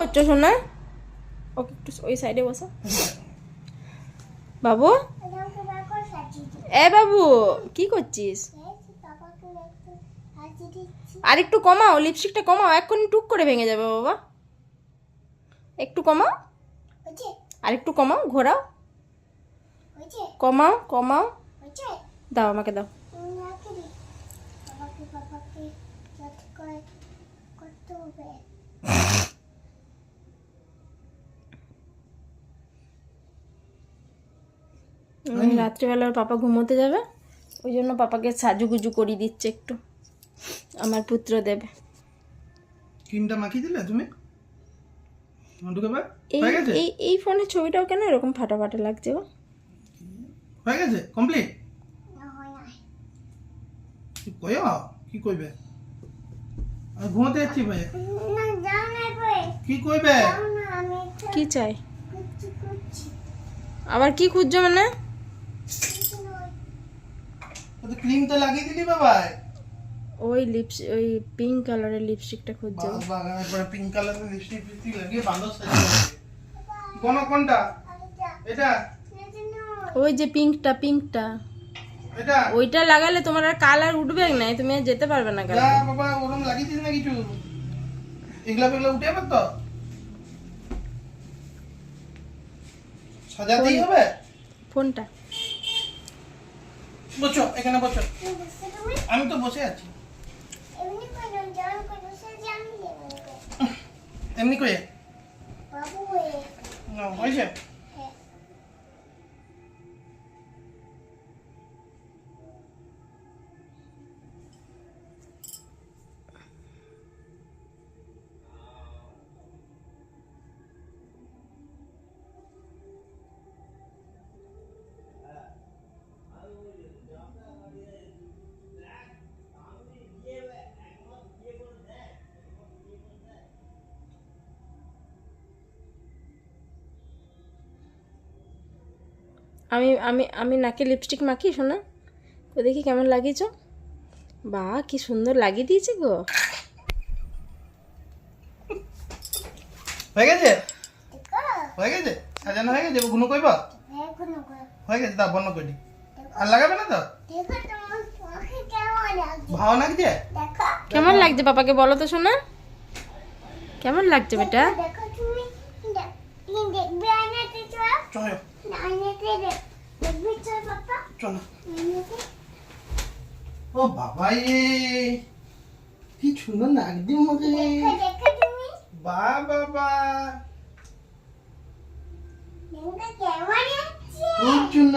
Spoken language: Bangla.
হচ্ছে শোনা, ওকে একটু ওই সাইডে বসো। বাবু, এ বাবু কি করছিস? আর একটু কমাও, লিপস্টিকটা কমাও, এক্ষুনি টুক করে ভেঙে যাবে বাবা। একটু কমাও, আর একটু কমাও, ঘোরাও, কমাও কমাও। দাও আমাকে দাও। রাত্রিবেলা ওর পাপা ঘুমোতে যাবে, ওই জন্য পাপাকে সাজুগুজু করিয়ে দিচ্ছে একটু আমার পুত্র দেবে। ক্রিমটা মাখিয়ে দিলে তুমি? এই ফোনের ছবিটাও কেন এরকম ফাটা ফাটা লাগছে গো? হয়ে গেছে কমপ্লিট? কি কইবে? আমি ঘুমোতে যাচ্ছি ভাই। কি কইবে? কি চাই? আবার কি খুঁজছো মানে? ক্রিম তো লাগিয়ে দিলি বাবা। ওই ওই পিঙ্ক কালারের লিপস্টিকটা খুঁজছো? বাগানের পরে পিঙ্ক কালারের লিপস্টিক লাগিয়ে বাঁধো সাজিয়ে। কোনটা? এটা? ওই যে পিঙ্কটা এটা? ওইটা লাগালে তোমার আর কালার উঠবে না, তুমি যেতে পারবে না। যা বাবা, ওরকম লাগিয়েছিস না কিছু? এগুলা উঠে যাবে তো? সাজাতেই হবে ফোনটা। বসো, এখানে বসো। আমি তো বসে আছি। এমনি করে হয়েছে? আমি আমি আমি নাকে লিপস্টিক মাখি শোনা, তো দেখি কেমন লাগিয়েছ। বা কি সুন্দর লাগিয়ে দিয়েছে গো। হয়ে গেছে? হয়ে গেছে? সাজানো হয়ে গেছে? গুনো কইবা? হয়ে গেছে, তা বন্ধ করি। আর লাগাবে না তো? ভালো লাগছে? কেমন লাগছে পাপাকে বলো তো শোনা, কেমন লাগছে বেটা? চলো চলো। ও বাবা, কি সুন্দর লাগছে মুখে। বা বাবা,